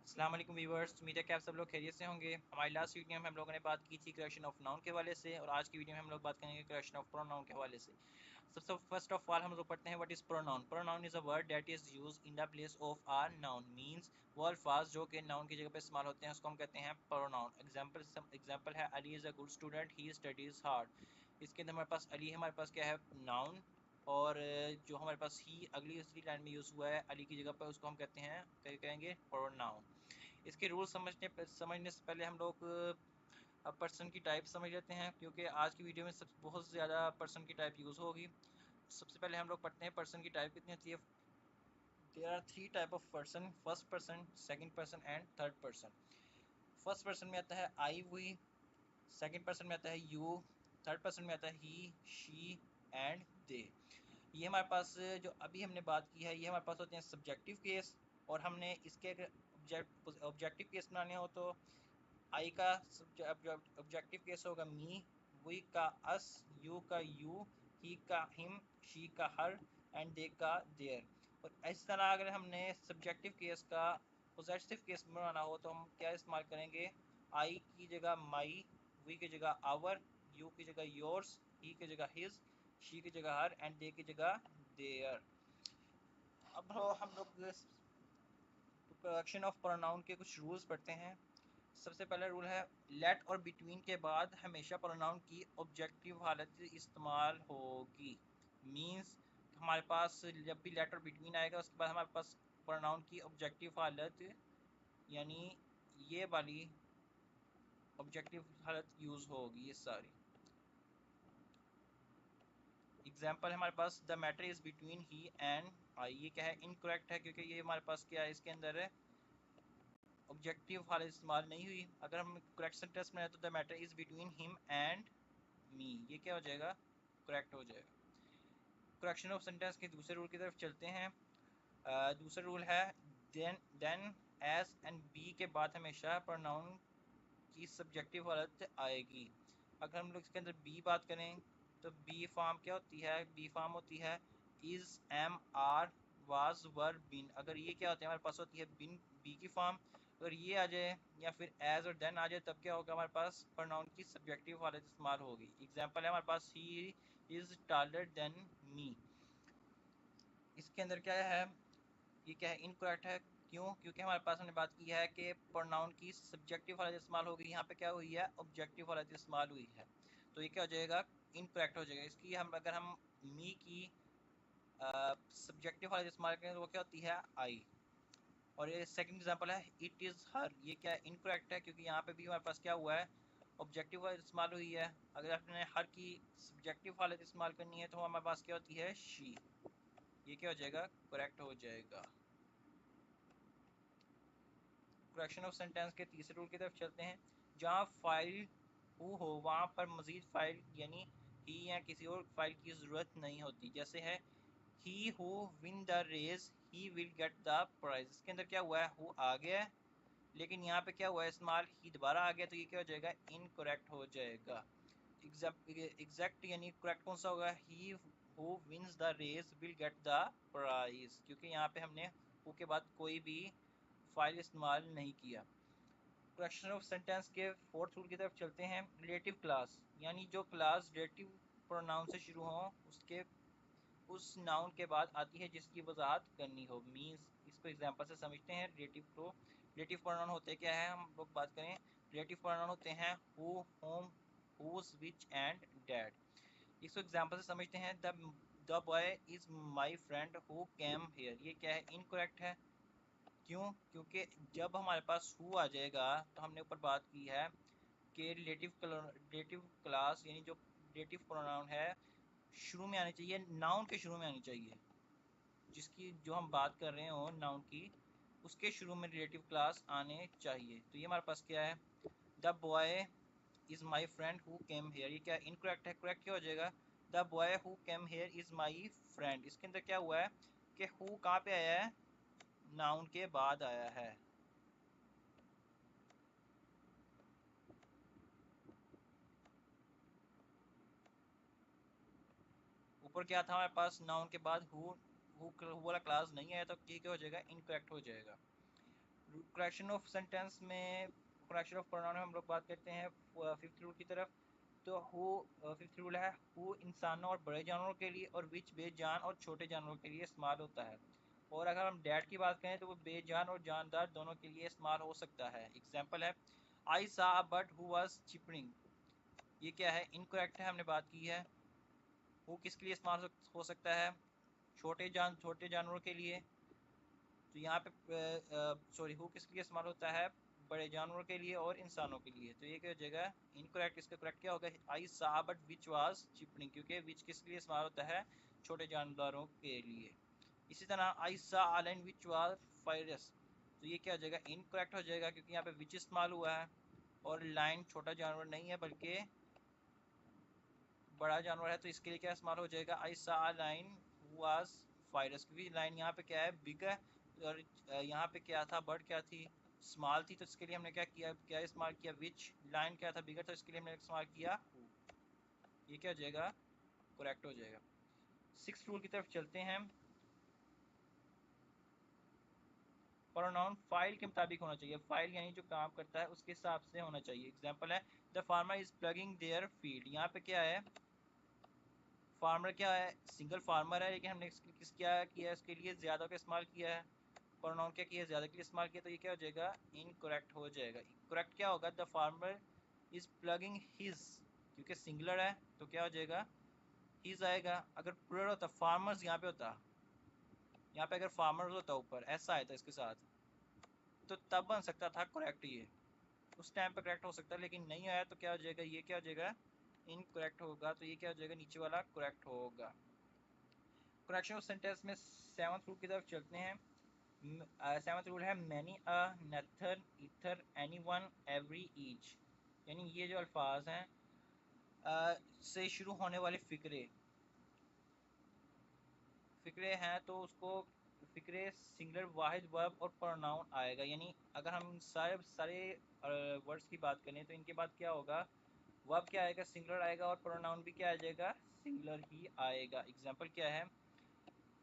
अस्सलाम वालेकुम व्यूअर्स, उम्मीद है कि आप सब लोग खैरियत से होंगे। हमारी लास्ट वीडियो में हम लोगों ने बात की थी क्रिएशन ऑफ नाउन के हवाले से, और आज की वीडियो में हम लोग बात करेंगे क्रिएशन ऑफ प्रोनाउन के हवाले से। सबसे फर्स्ट ऑफ ऑल हम लोग पढ़ते हैं what is pronoun. Pronoun is a word that is used in the place of a noun, means वो अल्फाज जो कि नाउन की जगह पर इस्तेमाल होते हैं उसको हम कहते हैं प्रोनाउन। एग्जांपल है Ali is a good student, he studies hard. इसके अंदर हमारे पास अली है, हमारे पास क्या है, नाउन। और जो हमारे पास ही अगली दूसरी लाइन में यूज़ हुआ है अली की जगह पर, उसको हम कहते हैं, कहेंगे प्रोनाउन। इसके रूल समझने से पहले हम लोग पर्सन की टाइप समझ लेते हैं, क्योंकि आज की वीडियो में सब बहुत ज़्यादा पर्सन की टाइप यूज़ होगी। सबसे पहले हम लोग पढ़ते हैं पर्सन की टाइप कितनी होती है। There are three type of person: first person, second person and third person. First person में आता है आई, वी। सेकंड पर्सन में आता है यू। थर्ड पर्सन में आता है ही, शी एंड दे। ये हमारे पास जो अभी हमने बात की है, ये हमारे पास होते हैं सब्जेक्टिव केस। और हमने इसके ऑब्जेक्टिव केस बनाने हो तो आई का ऑब्जेक्टिव केस होगा मी, वी का अस, यू का यू, ही का हिम, शी का हर एंड दे का देयर। और इस तरह अगर हमने सब्जेक्टिव केस का पॉजिटिव केस बनाना हो तो हम क्या इस्तेमाल करेंगे, आई की जगह माई, वी की जगह आवर, यू की जगह योर्स, ही की जगह हिज, शी की जगह हर एंड दे की जगह देयर। अब हम लोग प्रोडक्शन ऑफ प्रोनाउन के कुछ रूल्स पढ़ते हैं। सबसे पहला रूल है लेट और बिटवीन के बाद हमेशा प्रोनाउन की ऑब्जेक्टिव हालत इस्तेमाल होगी। मींस हमारे पास जब भी लेट और बिटवीन आएगा उसके बाद हमारे पास प्रोनाउन की ऑब्जेक्टिव हालत, यानी ये वाली ऑब्जेक्टिव हालत यूज़ होगी, ये सारी। एग्जाम्पल है हमारे पास the matter is between he and I. ये क्या है, इनकरेक्ट है, क्योंकि ये हमारे पास क्या है, इसके अंदर है ऑब्जेक्टिव हालत इस्तेमाल नहीं हुई। अगर हम करेक्ट सेंटेंस में है तो the matter is between him and me, ये क्या हो जाएगा, करेक्ट हो जाएगा। करेक्शन ऑफ सेंटेंस के दूसरे रूल की तरफ चलते हैं। दूसरा रूल है देन, एज एंड बी के बाद हमेशा प्रोनाउन की सब्जेक्टिव हालत आएगी। अगर हम लोग इसके अंदर बी बात करें तो बी फॉर्म क्या होती है, बी फॉर्म होती है इज, एम, आर, वाज, वर, बिन। अगर ये क्या होते हैं, हमारे पास होती है बिन, बी की फॉर्म। अगर ये आ जाए या फिर एज और देन आ जाए तब क्या होगा, हमारे पास प्रोनाउन की सब्जेक्टिव हालत इस्तेमाल होगी। एग्जांपल है हमारे पास he is taller than me. इसके अंदर क्या है, ये क्या है, इनकरेक्ट है। क्यों, क्योंकि हमारे पास हमने बात की है कि प्रोनाउन की सब्जेक्टिव हालत इस्तेमाल होगी, यहाँ पे क्या हुई है, ऑब्जेक्टिव हालत इस्तेमाल हुई है। तो ये क्या हो जाएगा, इनकरेक्ट हो जाएगा। इसकी हम अगर हम मी की सब्जेक्टिव हालत इस्तेमाल करें तो वो क्या होती है, आई। और ये सेकंड एग्जांपल है इट इज़ हर। ये क्या है, इनकरेक्ट है, क्योंकि यहाँ पे भी हमारे पास क्या हुआ है, ऑब्जेक्टिव हालत इस्तेमाल हुई है। अगर आपने हर की सब्जेक्टिव हालत इस्तेमाल करनी है तो हमारे पास क्या होती है, शी। ये क्या हो जाएगा, करेक्ट हो जाएगा। करेक्शन ऑफ सेंटेंस के तीसरे रूल की तरफ चलते हैं। जहाँ फाइल हु हो वहाँ पर मजीद फाइल यानी ही या किसी और फाइल की ज़रूरत नहीं होती। जैसे है he who win the race he will get the prize. इसके अंदर क्या हुआ है, हु आ गया है, लेकिन यहाँ पे क्या हुआ है इस्तेमाल, ही दोबारा आ गया, तो ये क्या हो जाएगा, इनकरेक्ट हो जाएगा। एग्जैक्ट यानी करेक्ट कौन सा होगा, he who wins the race will get the prize, क्योंकि यहाँ पे हमने हु के बाद कोई भी फाइल इस्तेमाल नहीं किया। करेक्शन ऑफ सेंटेंस के फोर्थ रूल की तरफ चलते हैं। रिलेटिव क्लास यानी जो क्लास रिलेटिव प्रोनाउन से शुरू हो उसके उस नाउन के बाद आती है जिसकी वजाहत करनी हो। मीन्स इसको एग्जांपल से समझते हैं। रिलेटिव प्रोनाउन होते क्या है, हम लोग बात करें। रिलेटिव प्रोनाउन होते हैं who, whom, whose, which and that. इसको एग्जांपल से समझते हैं। The boy is my friend who came here. ये क्या है, इनकरेक्ट है। क्यों, क्योंकि जब हमारे पास हु आ जाएगा तो हमने ऊपर बात की है कि रिलेटिव क्लास यानी जो रिलेटिव प्रोनाउन है शुरू में आनी चाहिए, नाउन के शुरू में आनी चाहिए। जिसकी जो हम बात कर रहे हो नाउन की, उसके शुरू में रिलेटिव क्लास आने चाहिए। तो ये हमारे पास क्या है, the boy is my friend who came here. ये क्या इनकरेक्ट है, करेक्ट क्या हो जाएगा, the boy who came here is my friend. इसके अंदर क्या हुआ है कि हु कहाँ पे आया है, नाउन के बाद आया है। ऊपर क्या था हमारे पास, नाउन के बाद हु वाला क्लास नहीं आया, तो ये क्या हो जाएगा, इनकरेक्ट हो जाएगा। करेक्शन ऑफ सेंटेंस में करेक्शन ऑफ प्रोनाउन में हम लोग बात करते हैं फिफ्थ रूल की तरफ। तो हु फिफ्थ रूल है हु इंसानों और बड़े जानवरों के लिए और विच बेजान और छोटे जानवरों के लिए इस्तेमाल होता है। और अगर हम डैट की बात करें तो वो बेजान और जानदार दोनों के लिए इस्तेमाल हो सकता है। एग्जाम्पल है आई सा अ बर्ड हु वाज चिपरिंग। ये क्या है, इनकरेक्ट है, हमने बात की है। हु किसके लिए इस्तेमाल हो सकता है, छोटे जानवरों के लिए। तो यहाँ पे सॉरी हु किसके लिए इस्तेमाल होता है, बड़े जानवरों के लिए और इंसानों के लिए। तो ये क्या हो जाएगा इनकरेक्ट। इसका करेक्ट क्या होगा, आई सा बट विच वाज चिपरिंग, क्योंकि विच किसके लिए इस्तेमाल होता है, छोटे जानदारों के लिए। इसी तरह आई सा अ लायन विच वाज फायरस। तो ये क्या हो जाएगा, इनकरेक्ट हो जाएगा, क्योंकि यहाँ पे विच इस्तेमाल हुआ है और लायन छोटा जानवर नहीं है बल्कि बड़ा जानवर है। तो इसके लिए क्या इस्तेमाल हो जाएगा, आई सा अ लायन वाज फायरस, क्योंकि लायन यहाँ पे क्या है, बिग है। और यहाँ पे क्या था, बर्ड क्या थी, स्मॉल थी। तो इसके लिए हमने क्या किया, क्या इस्तेमाल किया, विच। लायन क्या था, बिगर, तो इसके लिए हमने इस्तेमाल किया हु। ये क्या हो जाएगा, करेक्ट हो जाएगा। सिक्स्थ रूल की तरफ चलते हैं। प्रोनाउन फाइल के मुताबिक होना चाहिए। फाइल यानी जो काम करता है उसके हिसाब से होना चाहिए। एग्जांपल है the farmer is plugging their field. यहाँ पे क्या है, फार्मर क्या है, सिंगल फार्मर है, लेकिन हमने किस क्या किया, इसके लिए ज़्यादा का इस्तेमाल किया है। प्रोनाउन क्या किया, ज़्यादा के लिए इस्तेमाल किया। तो ये क्या हो जाएगा, इनकरेक्ट हो जाएगा। करेक्ट क्या होगा, the farmer is plugging his, क्योंकि सिंगुलर है तो क्या हो जाएगा, हिज आएगा। अगर प्लूरल होता, फार्मर्स यहाँ पे होता, यहाँ पे अगर फार्मर्स होता ऊपर ऐसा आया था इसके साथ, तो तब बन सकता था करेक्ट। ये उस टाइम पे करेक्ट हो सकता है, लेकिन नहीं आया तो क्या हो जाएगा, ये क्या हो जाएगा, इनकरेक्ट होगा। तो ये क्या हो जाएगा, नीचे वाला करेक्ट होगा। करेक्शन ऑफ सेंटेंस में सेवंथ रूल की तरफ चलते हैं। सेवंथ रूल है मैनी, अ, नथर, इथर, एनीवन, एवरी, ईच। यानी ये जो अल्फाज हैं से शुरू होने वाले फिक्रे हैं, तो उसको फिक्रे सिंगुलर वाहिद वर्ब और प्रोनाउन आएगा। यानी अगर हम सारे सारे वर्ड्स की बात करें तो इनके बाद क्या होगा, वर्ब क्या आएगा, सिंगुलर आएगा, और प्रोनाउन भी क्या आ जाएगा, सिंगुलर ही आएगा। एग्जाम्पल क्या है,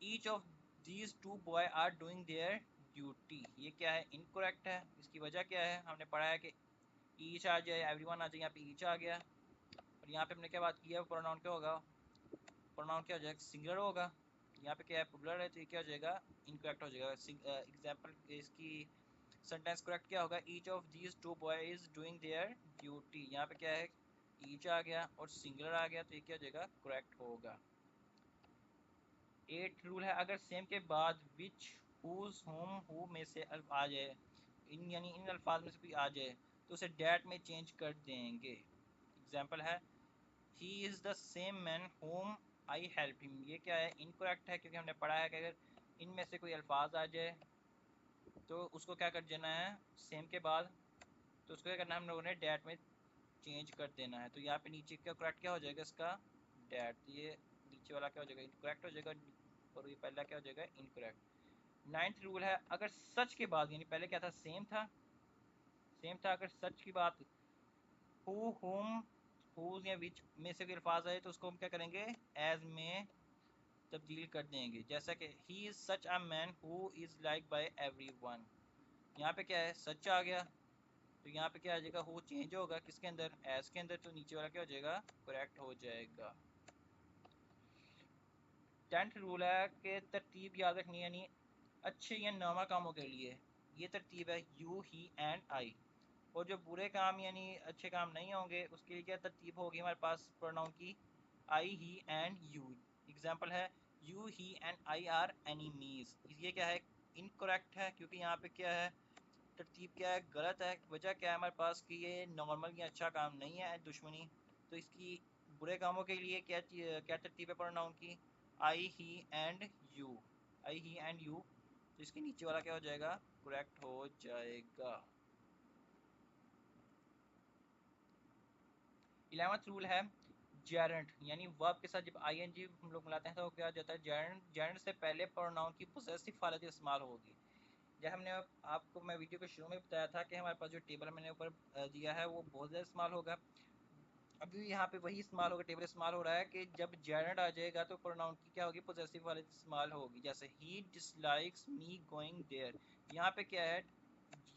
each of these two boy are doing their duty. ये क्या है, इनकरेक्ट है। इसकी वजह क्या है, हमने पढ़ा है कि ईच आ जाए, एवरीवन आ जाए, यहाँ पे ईच आ गया। और यहाँ पे हमने क्या बात की है, प्रोनाउन क्या होगा, प्रोनाउन क्या हो जाएगा, सिंगुलर होगा। यहाँ पे क्या है, प्लूरल है, तो ये क्या हो जाएगा, इनकरेक्ट हो जाएगा। एग्जाम्पल इसकी सेंटेंस करेक्ट क्या होगा, each of these two boy is doing their duty. यहाँ पे क्या है, ईच आ गया और सिंगुलर आ गया, तो ये क्या हो जाएगा, करेक्ट होगा। 8 रूल है, अगर सेम के बाद विच, हुज, हुम, हु में से आ जाए, इन यानी इन अल्फाज में से कोई आ जाए, तो उसे डैट में चेंज कर देंगे। एग्जाम्पल है he is the same man home I help him. ये क्या है, इनकरेक्ट है, क्योंकि हमने पढ़ा है कि अगर इनमें से कोई अल्फाज आ जाए तो उसको क्या कर देना है, सेम के बाद, तो उसको क्या करना है, हम लोगों ने डैट में चेंज कर देना है। तो यहाँ पे नीचे का करेक्ट क्या हो जाएगा, इसका डैट। ये नीचे वाला क्या हो जाएगा, इनकरेक्ट हो जाएगा, और ये पहला क्या हो जाएगा, इनकरेक्ट। नाइन्थ रूल है, अगर सच के बाद, यानी पहले क्या था, सेम था, अगर सच की बात हु, हुम, हुज या विच में से कोई अल्फाज आए तो उसको हम क्या करेंगे, एज में तब्दील कर देंगे। जैसा कि he is such a man who is like by everyone. यहाँ पे क्या है, सच आ गया, तो यहाँ पे क्या आ जाएगा, हु चेंज होगा किसके अंदर, एज के अंदर, तो नीचे वाला क्या हो जाएगा, करेक्ट हो जाएगा। 10th रूल है कि तरतीब याद रखनी है, यानी अच्छे या नॉर्मल कामों के लिए ये तरतीब है यू, ही, एंड आई। और जो बुरे काम यानी अच्छे काम नहीं होंगे उसके लिए क्या तरतीब होगी हमारे पास, प्रोनाउन की, I, he, and you. Example है you, he, and I R enemies. ये क्या है, इनकरेक्ट है, क्योंकि यहाँ पे क्या है, तरतीब क्या है, गलत है। वजह क्या है हमारे पास कि ये नॉर्मल या अच्छा काम नहीं है, दुश्मनी। तो इसकी बुरे कामों के लिए क्या क्या तरतीब है प्रोनाउन की, I, he, and you, I, he, and you. तो इसके नीचे वाला क्या हो जाएगा, करेक्ट हो जाएगा। 11th रूल है जेरेंट, यानी वर्ब के साथ जब आईएनजी हम लोग मिलाते हैं तो क्या हो जाता है, जेरेंट। जेरेंट से पहले प्रोनाउन की पोजेसिव हालत इस्तेमाल होगी। जब हमने आपको, मैं वीडियो के शुरू में बताया था कि हमारे पास जो टेबल मैंने ऊपर दिया है वो बहुत ज़्यादा इस्तेमाल होगा। अभी यहाँ पे वही इस्तेमाल होगा, टेबल इस्तेमाल हो रहा है कि जब जेरेंट आ जाएगा तो प्रोनाउन की क्या होगी, पोजेसिव हालत इस्तेमाल होगी। जैसे ही डिसलाइक्स मी गोइंग देयर, यहाँ पे क्या है,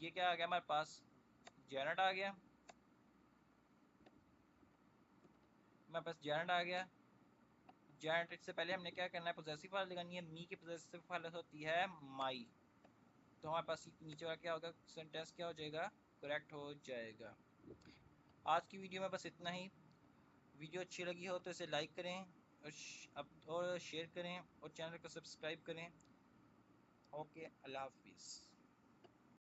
ये क्या आ गया हमारे पास, जेनेट आ गया, हमारे पास जेनेट आ गया। जेनेट से पहले हमने क्या करना है, पोजेसिव फाइल लगानी है। मी की पोजेसिव फाइल होती है माई, तो हमारे पास नीचे वाला क्या होगा, सेंटेंस क्या हो जाएगा, करेक्ट हो जाएगा। आज की वीडियो में बस इतना ही। वीडियो अच्छी लगी हो तो इसे लाइक करें और शेयर करें और चैनल को सब्सक्राइब करें। ओके, अल्लाह हाफिज़।